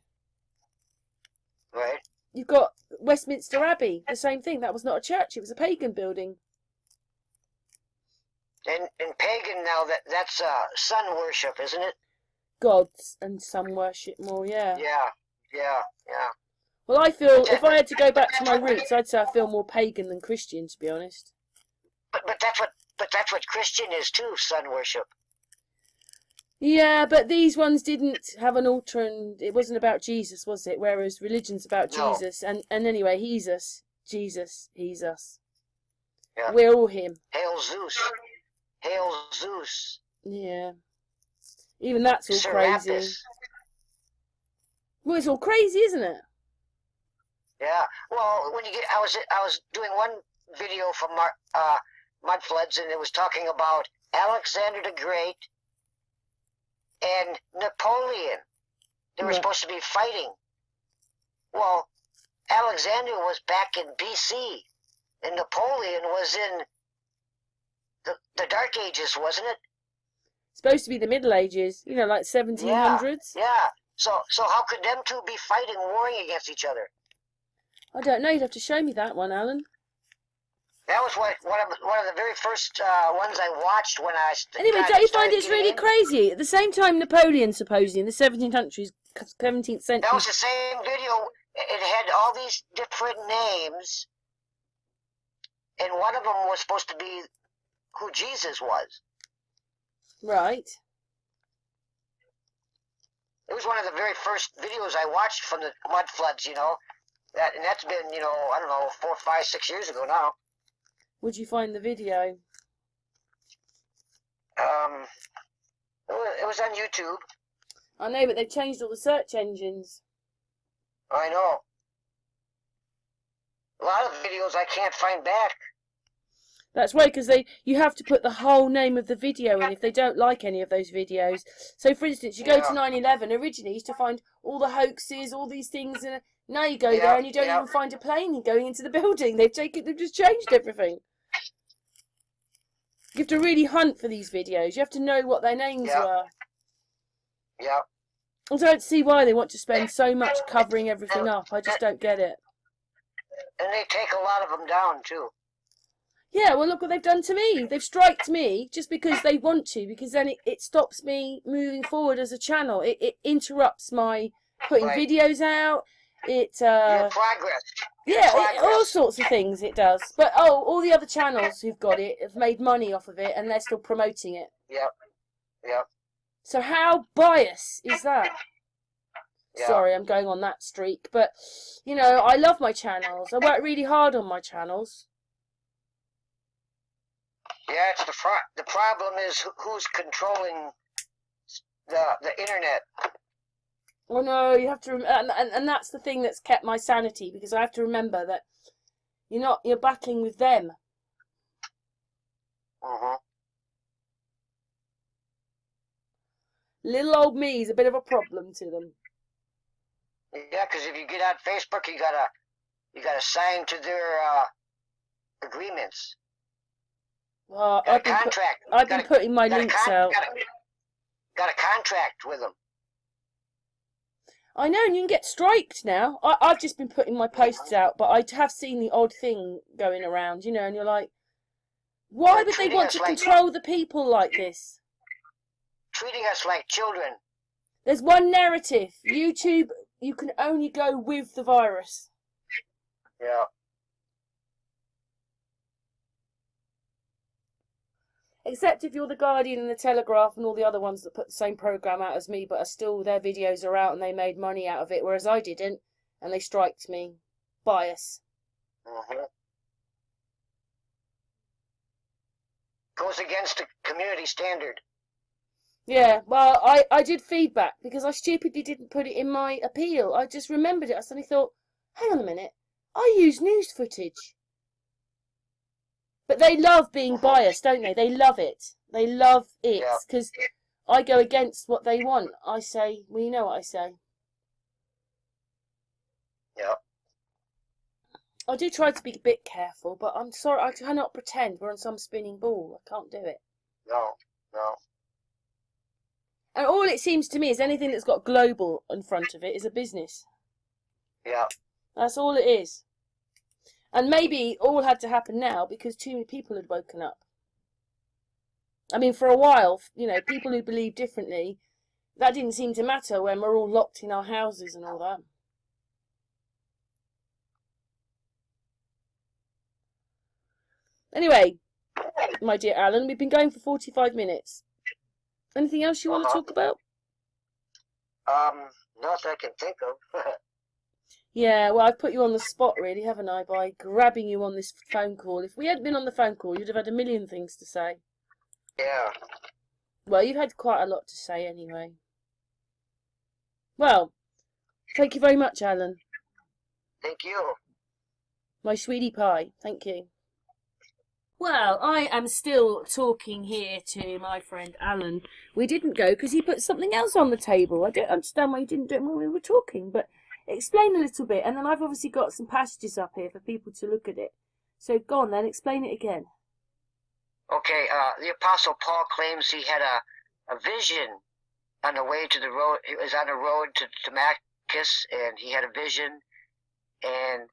Right. You've got Westminster Abbey, the same thing. That was not a church. It was a pagan building. And pagan now, that's sun worship, isn't it? Gods and sun worship more, yeah. Yeah. Well, I feel, if I had to go back to my roots, I'd say I feel more pagan than Christian, to be honest. But that's what Christian is too, sun worship. Yeah, but these ones didn't have an altar, and it wasn't about Jesus, was it? Whereas religion's about Jesus, and anyway, he's us. Jesus, he's us. Yeah. We're all him. Hail Zeus. Hail Zeus. Yeah. Even that's all Serapis. crazy. Well, it's all crazy, isn't it? Yeah. Well, I was doing one video from Mud Floods, and it was talking about Alexander the Great and Napoleon. They were supposed to be fighting. Well, Alexander was back in BC, and Napoleon was in the Dark Ages, wasn't it? Supposed to be the Middle Ages, like 1700s. Yeah. So how could them two be fighting, warring against each other? I don't know. You'd have to show me that one, Alan. That was one of the very first ones I watched when I. Anyway, don't you find it's really crazy? At the same time, Napoleon, supposedly in the 17th century. That was the same video. It had all these different names, and one of them was supposed to be who Jesus was. Right. It was one of the very first videos I watched from the Mud Floods, and that's been, I don't know, 4, 5, 6 years ago now. Would you find the video? It was on YouTube. I know, but they've changed all the search engines. I know. A lot of videos I can't find back. That's right, because you have to put the whole name of the video in if they don't like any of those videos. So, for instance, you go to 9/11. Originally, you used to find all the hoaxes, all these things, and now you go there and you don't even find a plane going into the building. They've just changed everything. You have to really hunt for these videos. You have to know what their names were. Yeah. I don't see why they want to spend so much covering everything up. I just don't get it. And they take a lot of them down too. Yeah, well, look what they've done to me. They've striked me just because they want to, because then it stops me moving forward as a channel. It interrupts my putting videos out. Your progress. All sorts of things it does. But, all the other channels who've got it have made money off of it, and they're still promoting it. Yep. So how biased is that? Yep. Sorry, I'm going on that streak. But, I love my channels. I work really hard on my channels. Yeah, it's the problem is who's controlling the internet. Oh no, you have to, and that's the thing that's kept my sanity, because I have to remember that you're battling with them. Little old me is a bit of a problem to them. Yeah, because if you get on Facebook, you gotta sign to their agreements. Well, I've been putting my links out. Got a contract with them. I know, and you can get striked now. I've just been putting my posts out, but I have seen the odd thing going around, and you're like, why would they want to control the people like this? Treating us like children. There's one narrative. YouTube, you can only go with the virus. Yeah. Except if you're the Guardian and the Telegraph and all the other ones that put the same programme out as me, but their videos are out and they made money out of it, whereas I didn't, and they striked me. Bias. Goes against the community standard. Yeah, well, I did feedback because I stupidly didn't put it in my appeal. I just remembered it. I suddenly thought, hang on a minute, I use news footage. But they love being biased, don't they? They love it. They love it because I go against what they want. I say, well, you know what I say. Yeah. I do try to be a bit careful, but I'm sorry, I cannot pretend we're on some spinning ball. I can't do it. No. And all it seems to me is anything that's got global in front of it is a business. Yeah. That's all it is. And maybe all had to happen now because too many people had woken up. I mean, for a while, people who believe differently, that didn't seem to matter when we're all locked in our houses and all that. Anyway, my dear Alan, we've been going for 45 minutes. Anything else you want to talk about? Not that I can think of. Yeah, well, I've put you on the spot, really, haven't I, by grabbing you on this phone call. If we hadn't been on the phone call, you'd have had a million things to say. Yeah. Well, you've had quite a lot to say anyway. Well, thank you very much, Alan. Thank you. My sweetie pie, thank you. Well, I am still talking here to my friend Alan. We didn't go because he put something else on the table. I don't understand why he didn't do it when we were talking, but explain a little bit. And then I've obviously got some passages up here for people to look at it. So go on then, explain it again. Okay, the Apostle Paul claims he had a vision on the way to the road. He was on the road to Damascus, and he had a vision. And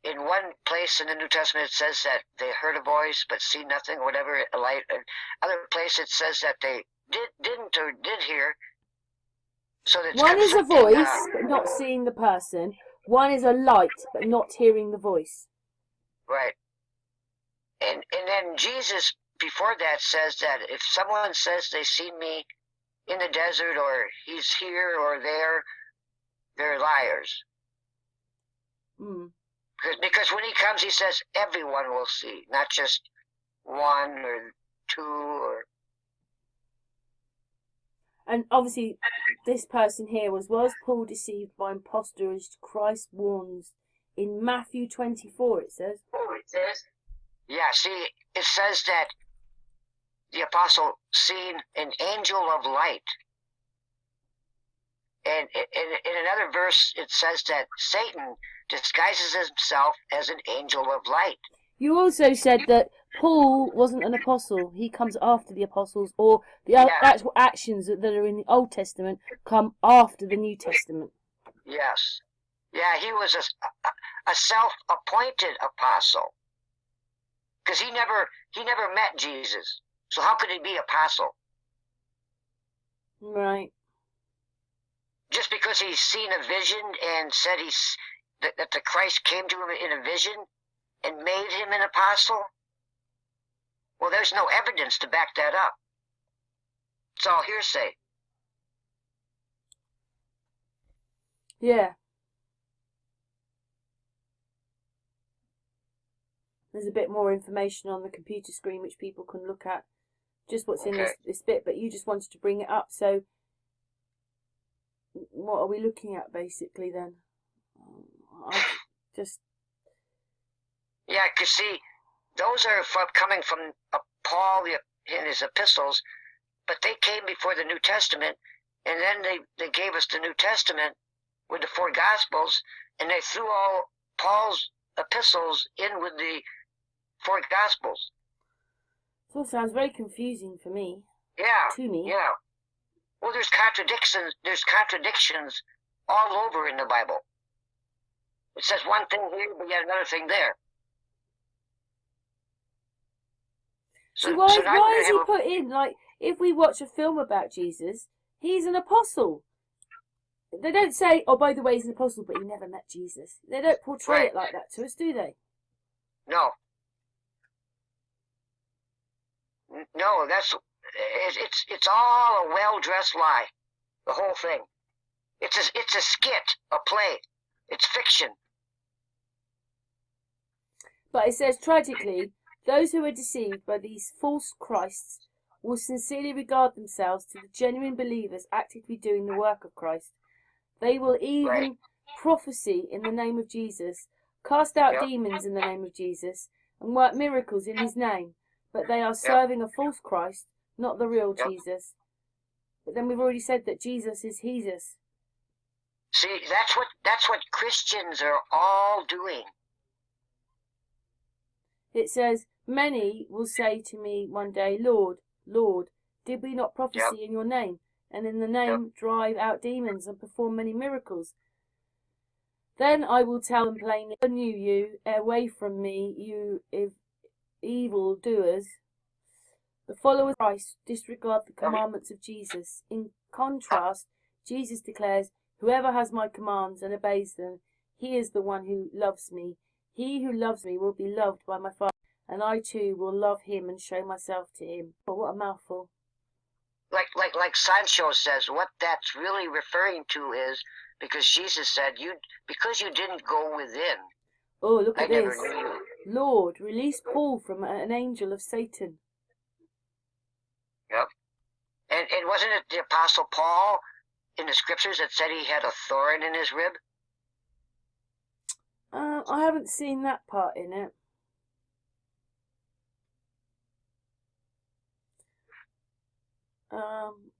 in one place in the New Testament, it says that they heard a voice but see nothing, or whatever, a light. Other place, it says that they didn't or did hear. So that's one is a voice, but not seeing the person. One is a light, but not hearing the voice. Right. And then Jesus, before that, says that if someone says they see me in the desert, or he's here or there, they're liars. Because when he comes, he says everyone will see, not just one or two. And obviously, this person here was Paul deceived by impostors as Christ warns in Matthew 24, it says. Yeah, see, it says that the apostle seen an angel of light. And in another verse, it says that Satan disguises himself as an angel of light. You also said that Paul wasn't an apostle. He comes after the apostles, or the actual actions that are in the Old Testament come after the New Testament. Yes. Yeah, he was a self-appointed apostle. Because he never met Jesus. So how could he be apostle? Right. Just because he's seen a vision and said that the Christ came to him in a vision and made him an apostle? Well, there's no evidence to back that up. It's all hearsay. Yeah. There's a bit more information on the computer screen which people can look at. Just what's in this bit, but you just wanted to bring it up. So, what are we looking at basically then? Yeah, because see, those are coming from Paul in his epistles, but they came before the New Testament, and then they gave us the New Testament with the 4 Gospels, and they threw all Paul's epistles in with the 4 Gospels. So it sounds very confusing for me. Yeah. To me. Yeah. Well, there's contradictions. There's contradictions all over in the Bible. It says one thing here, but yet another thing there. So why is he put in, like, if we watch a film about Jesus, he's an apostle? They don't say, oh, by the way, he's an apostle, but he never met Jesus. They don't portray it like that to us, do they? No. No, it's all a well-dressed lie. The whole thing. It's a skit, a play. It's fiction. But it says, tragically, those who are deceived by these false Christs will sincerely regard themselves to the genuine believers actively doing the work of Christ. They will even prophesy in the name of Jesus, cast out demons in the name of Jesus, and work miracles in his name. But they are serving a false Christ, not the real Jesus. But then we've already said that Jesus is Jesus. See, that's what Christians are all doing. It says, many will say to me one day, Lord, Lord, did we not prophesy in your name, and in the name drive out demons and perform many miracles? Then I will tell them plainly, I knew you, away from me, you evil doers. The followers of Christ disregard the commandments of Jesus. In contrast, Jesus declares, whoever has my commands and obeys them, he is the one who loves me. He who loves me will be loved by my Father, and I too will love him and show myself to him. Oh, what a mouthful. Like Sancho says, what that's really referring to is, because Jesus said, because you didn't go within. Oh, look at this. Never knew you. Lord, release Paul from an angel of Satan. Yep. And wasn't it the Apostle Paul in the scriptures that said he had a thorn in his rib? I haven't seen that part in it.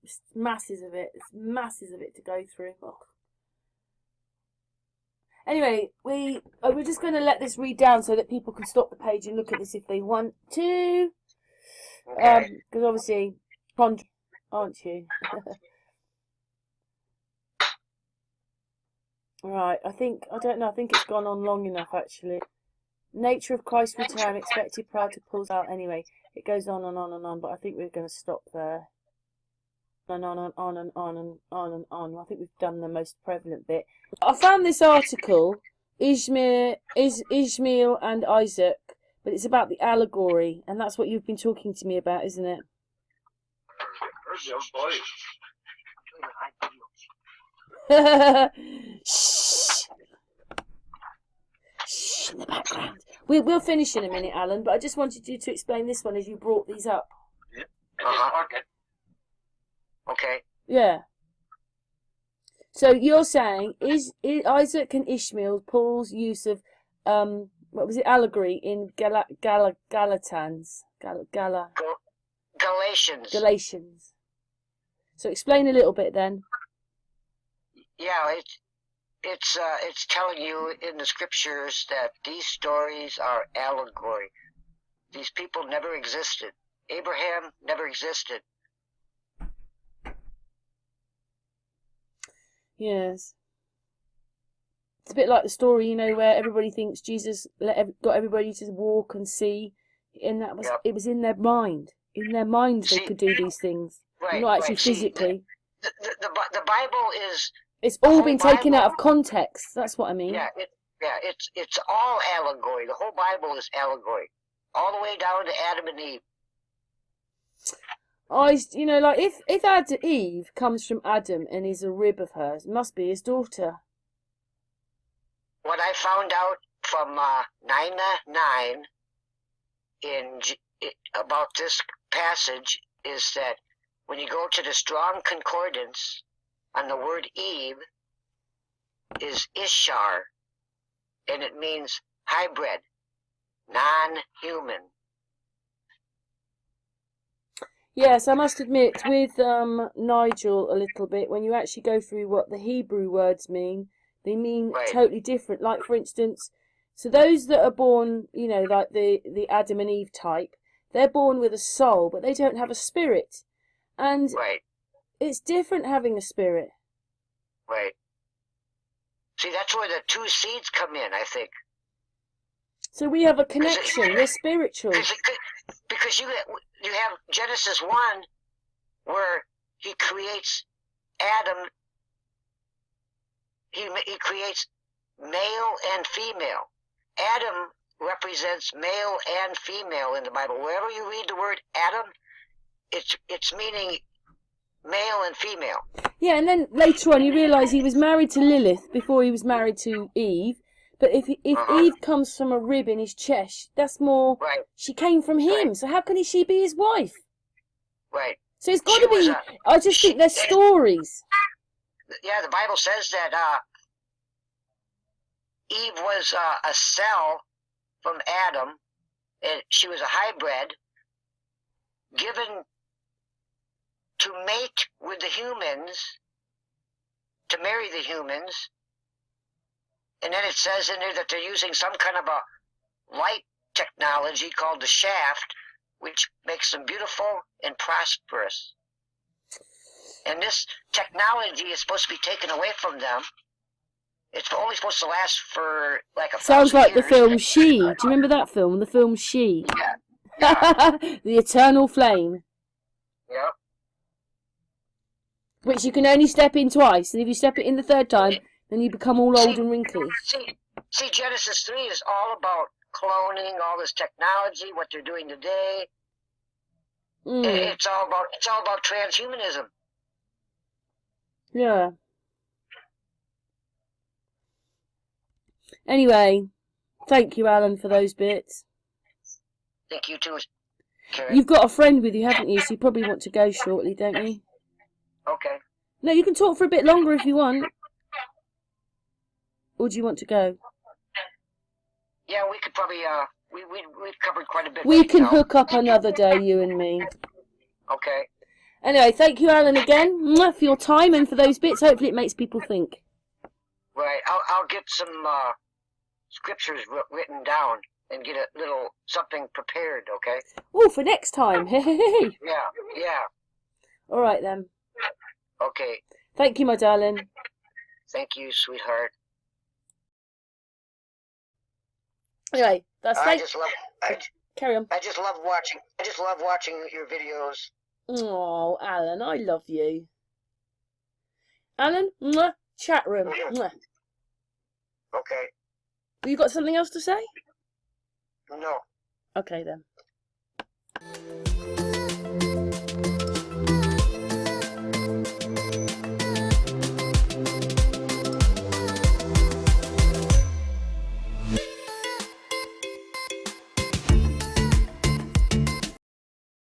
It's masses of it. It's masses of it to go through. Oh. Anyway, we're just going to let this read down so that people can stop the page and look at this if they want to. Because obviously, aren't you? Right, I think it's gone on long enough actually. Nature of Christ's return, expected prior to Paul's out. Anyway, it goes on and on and on, but I think we're going to stop there. And on and on and on and on and on. I think we've done the most prevalent bit. I found this article, Ishmael and Isaac, but it's about the allegory, and that's what you've been talking to me about, isn't it? Shh. Shh, in the background. We'll finish in a minute, Alan, but I just wanted you to explain this one as you brought these up. Okay. Yeah. So you're saying is Isaac and Ishmael Paul's use of what was it? Allegory in Galatians. Galatians. Galatians. So explain a little bit then. Yeah, it's telling you in the scriptures that these stories are allegory. These people never existed. Abraham never existed. Yes. It's a bit like the story, you know, where everybody thinks Jesus got everybody to walk and see, and that was it was in their mind. In their minds, they could do these things, not actually physically. The Bible is. It's all been taken out of context. That's what I mean. Yeah, it's all allegory. The whole Bible is allegory, all the way down to Adam and Eve. You know, like if Eve comes from Adam and is a rib of hers, it must be his daughter. What I found out from 9:9 about this passage is that when you go to the Strong Concordance, on the word Eve is Ishar, and it means hybrid, non-human. Yes, I must admit, with Nigel a little bit, when you actually go through what the Hebrew words mean, they mean totally different. Like, for instance, so those that are born, you know, like the Adam and Eve type, they're born with a soul, but they don't have a spirit. And it's different having a spirit. Right. See, that's where the two seeds come in, I think. So we have a connection. We're spiritual. Because you have Genesis 1, where he creates Adam. He creates male and female. Adam represents male and female in the Bible. Wherever you read the word Adam, it's meaning male and female. Yeah, and then later on you realise he was married to Lilith before he was married to Eve. But if Eve comes from a rib in his chest, that's more. Right. She came from him, so how can she be his wife? Right. So it's got to be. I just think they're stories. Yeah, the Bible says that Eve was a cell from Adam, and she was a hybrid given to mate with the humans, to marry the humans, and then it says in there that they're using some kind of a light technology called the shaft, which makes them beautiful and prosperous. And this technology is supposed to be taken away from them. It's only supposed to last for like 1,000 Sounds like years. the film She. Do you remember that film? The film She. Yeah. The Eternal Flame. Yep. Which you can only step in twice, and if you step it in the third time, then you become all old and wrinkly. See, Genesis 3 is all about cloning, all this technology, what they're doing today. It's all about transhumanism. Yeah. Anyway, thank you, Alan, for those bits. Thank you too, Karen. You've got a friend with you, haven't you? So you probably want to go shortly, don't you? Okay. No, you can talk for a bit longer if you want. Or do you want to go? Yeah, we could probably, we've covered quite a bit. We can hook up another day, you and me. Okay. Anyway, thank you, Alan, again for your time and for those bits. Hopefully it makes people think. Right. I'll get some scriptures written down and get a little something prepared, okay? Oh, for next time. Yeah. All right, then. Okay. Thank you, my darling. Thank you, sweetheart. Anyway, that's carry on. I just love watching your videos. Oh, Alan, I love you. Alan, chat room. Okay. You got something else to say? No. Okay, then.